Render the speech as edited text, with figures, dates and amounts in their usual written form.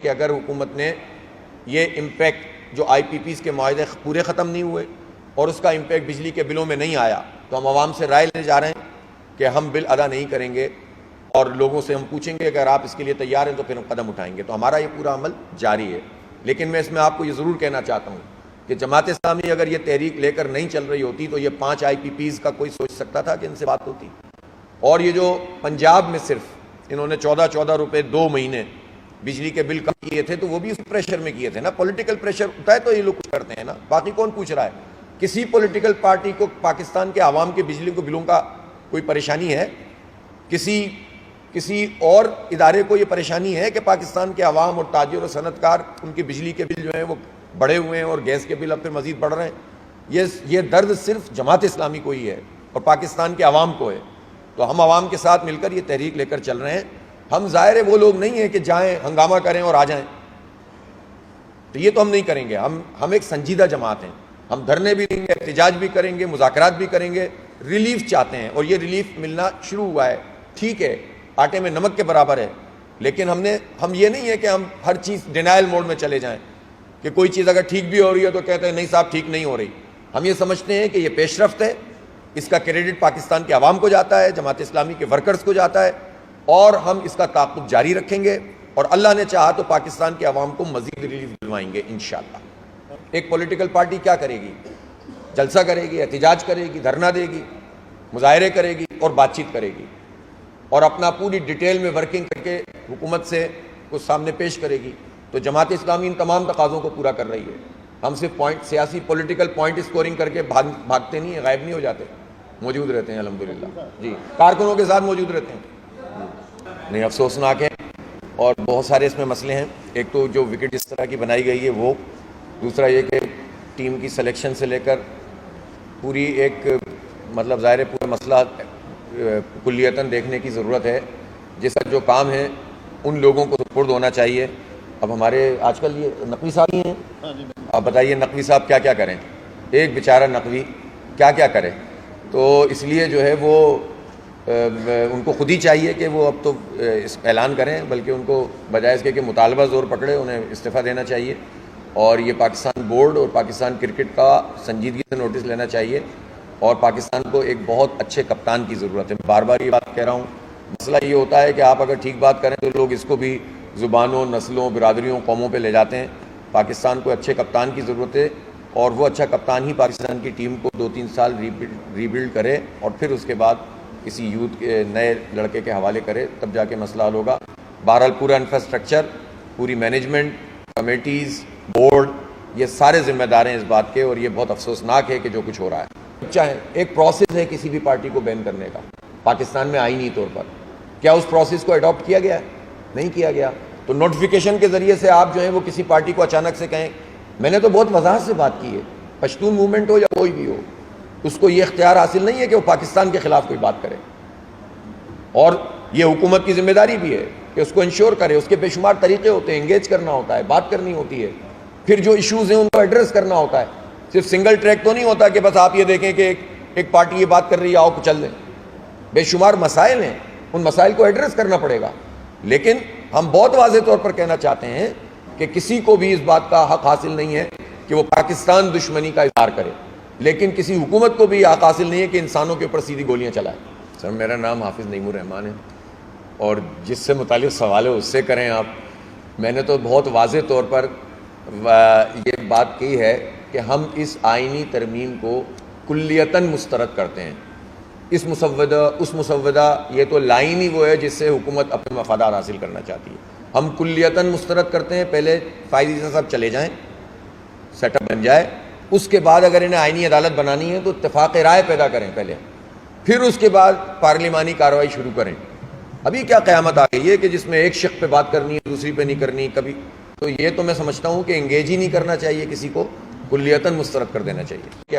کہ اگر حکومت نے یہ امپیکٹ جو آئی پی پیز کے معاہدے پورے ختم نہیں ہوئے اور اس کا امپیکٹ بجلی کے بلوں میں نہیں آیا تو ہم عوام سے رائے لینے جا رہے ہیں کہ ہم بل ادا نہیں کریں گے، اور لوگوں سے ہم پوچھیں گے اگر آپ اس کے لیے تیار ہیں تو پھر ہم قدم اٹھائیں گے۔ تو ہمارا یہ پورا عمل جاری ہے، لیکن میں اس میں آپ کو یہ ضرور کہنا چاہتا ہوں کہ جماعت اسلامی اگر یہ تحریک لے کر نہیں چل رہی ہوتی تو یہ 5 آئی پی پیز کا کوئی سوچ سکتا تھا کہ ان سے بات ہوتی؟ اور یہ جو پنجاب میں صرف انہوں نے 14 روپے 2 مہینے بجلی کے بل کم کیے تھے تو وہ بھی اس پریشر میں کیے تھے نا، پولیٹیکل پریشر ہوتا ہے تو یہ لوگ کچھ کرتے ہیں نا، باقی کون پوچھ رہا ہے؟ کسی پولیٹیکل پارٹی کو پاکستان کے عوام کے بجلی کے بلوں کا کوئی پریشانی ہے؟ کسی اور ادارے کو یہ پریشانی ہے کہ پاکستان کے عوام اور تاجر اور صنعت کار ان کی بجلی کے بل جو ہیں وہ بڑھے ہوئے ہیں اور گیس کے بل اب پھر مزید بڑھ رہے ہیں؟ یہ درد صرف جماعت اسلامی کو ہی ہے اور پاکستان کے عوام کو ہے۔ تو ہم عوام کے ساتھ مل کر یہ تحریک لے کر چل رہے ہیں۔ ہم ظاہر ہے وہ لوگ نہیں ہیں کہ جائیں ہنگامہ کریں اور آ جائیں، تو یہ تو ہم نہیں کریں گے۔ ہم ایک سنجیدہ جماعت ہیں، ہم دھرنے بھی دیں گے، احتجاج بھی کریں گے، مذاکرات بھی کریں گے، ریلیف چاہتے ہیں اور یہ ریلیف ملنا شروع ہوا ہے۔ ٹھیک ہے، آٹے میں نمک کے برابر ہے، لیکن ہم یہ نہیں ہے کہ ہم ہر چیز ڈینائل موڈ میں چلے جائیں کہ کوئی چیز اگر ٹھیک بھی ہو رہی ہے تو کہتے ہیں نہیں صاحب ٹھیک نہیں ہو رہی۔ ہم یہ سمجھتے ہیں کہ یہ پیش رفت ہے، اس کا کریڈٹ پاکستان کے عوام کو جاتا ہے، جماعت اسلامی کے ورکرز کو جاتا ہے، اور ہم اس کا تعاقب جاری رکھیں گے، اور اللہ نے چاہا تو پاکستان کے عوام کو مزید ریلیف دلوائیں گے انشاءاللہ۔ ایک پولیٹیکل پارٹی کیا کرے گی؟ جلسہ کرے گی، احتجاج کرے گی، دھرنا دے گی، مظاہرے کرے گی اور بات چیت کرے گی، اور اپنا پوری ڈیٹیل میں ورکنگ کر کے حکومت سے کو سامنے پیش کرے گی۔ تو جماعت اسلامی ان تمام تقاضوں کو پورا کر رہی ہے۔ ہم صرف سیاسی پولیٹیکل پوائنٹ اسکورنگ کر کے بھاگتے نہیں ہیں، غائب نہیں ہو جاتے، موجود رہتے ہیں الحمدللہ۔ جی، کارکنوں کے ساتھ موجود رہتے ہیں۔ نہیں، افسوسناک ہے، اور بہت سارے اس میں مسئلے ہیں۔ ایک تو جو وکٹ اس طرح کی بنائی گئی ہے وہ، دوسرا یہ کہ ٹیم کی سلیکشن سے لے کر پوری ایک مطلب ظاہر پورا مسئلہ کلیتاً دیکھنے کی ضرورت ہے۔ جیسا جو کام ہے ان لوگوں کو سپرد ہونا چاہیے۔ اب ہمارے آج کل یہ نقوی صاحب ہی ہیں، اب بتائیے نقوی صاحب کیا کیا کریں، ایک بیچارہ نقوی کیا کیا کرے؟ تو اس لیے جو ہے وہ ان کو خود ہی چاہیے کہ وہ اب تو اعلان کریں، بلکہ ان کو بجائے اس کے کہ مطالبہ زور پکڑے انہیں استعفیٰ دینا چاہیے، اور یہ پاکستان بورڈ اور پاکستان کرکٹ کا سنجیدگی سے نوٹس لینا چاہیے، اور پاکستان کو ایک بہت اچھے کپتان کی ضرورت ہے۔ بار بار یہ بات کہہ رہا ہوں، مسئلہ یہ ہوتا ہے کہ آپ اگر ٹھیک بات کریں تو لوگ اس کو بھی زبانوں، نسلوں، برادریوں، قوموں پہ لے جاتے ہیں۔ پاکستان کو اچھے کپتان کی ضرورت ہے، اور وہ اچھا کپتان ہی پاکستان کی ٹیم کو 2-3 سال ریبلڈ کرے، اور پھر اس کے بعد کسی یوتھ کے نئے لڑکے کے حوالے کرے، تب جا کے مسئلہ حل ہوگا۔ بہرحال پورا انفراسٹرکچر، پوری مینجمنٹ، کمیٹیز، بورڈ، یہ سارے ذمہ دار ہیں اس بات کے، اور یہ بہت افسوسناک ہے کہ جو کچھ ہو رہا ہے۔ چاہے ایک پروسیس ہے کسی بھی پارٹی کو بین کرنے کا پاکستان میں آئینی طور پر، کیا اس پروسیس کو اڈاپٹ کیا گیا ہے؟ نہیں کیا گیا۔ تو نوٹیفیکیشن کے ذریعے سے آپ جو ہیں وہ کسی پارٹی کو اچانک سے کہیں، میں نے تو بہت وضاحت سے بات کی ہے، پشتون موومنٹ ہو یا کوئی بھی ہو، اس کو یہ اختیار حاصل نہیں ہے کہ وہ پاکستان کے خلاف کوئی بات کرے، اور یہ حکومت کی ذمہ داری بھی ہے کہ اس کو انشور کرے۔ اس کے بے شمار طریقے ہوتے ہیں، انگیج کرنا ہوتا ہے، بات کرنی ہوتی ہے، پھر جو ایشوز ہیں ان کو ایڈریس کرنا ہوتا ہے۔ صرف سنگل ٹریک تو نہیں ہوتا کہ بس آپ یہ دیکھیں کہ ایک پارٹی یہ بات کر رہی ہے آؤ چل دیں۔ بے شمار مسائل ہیں، ان مسائل کو ایڈریس کرنا پڑے گا، لیکن ہم بہت واضح طور پر کہنا چاہتے ہیں کہ کسی کو بھی اس بات کا حق حاصل نہیں ہے کہ وہ پاکستان دشمنی کا اظہار کرے، لیکن کسی حکومت کو بھی یہ حق حاصل نہیں ہے کہ انسانوں کے اوپر سیدھی گولیاں چلائے۔ سر، میرا نام حافظ نعیم الرحمان ہے، اور جس سے متعلق سوال ہے اس سے کریں آپ۔ میں نے تو بہت واضح طور پر یہ بات کی ہے کہ ہم اس آئینی ترمیم کو کلیتاً مسترد کرتے ہیں۔ اس مسودہ یہ تو لائن ہی وہ ہے جس سے حکومت اپنے مفادات حاصل کرنا چاہتی ہے، ہم کلیتاً مسترد کرتے ہیں۔ پہلے فائز صاحب چلے جائیں، سیٹ اپ بن جائے، اس کے بعد اگر انہیں آئینی عدالت بنانی ہے تو اتفاق رائے پیدا کریں پہلے، پھر اس کے بعد پارلیمانی کارروائی شروع کریں۔ ابھی کیا قیامت آ گئی ہے کہ جس میں ایک شق پہ بات کرنی ہے دوسری پہ نہیں کرنی کبھی؟ تو یہ تو میں سمجھتا ہوں کہ انگیج ہی نہیں کرنا چاہیے، کسی کو کلیتاً مسترد کر دینا چاہیے۔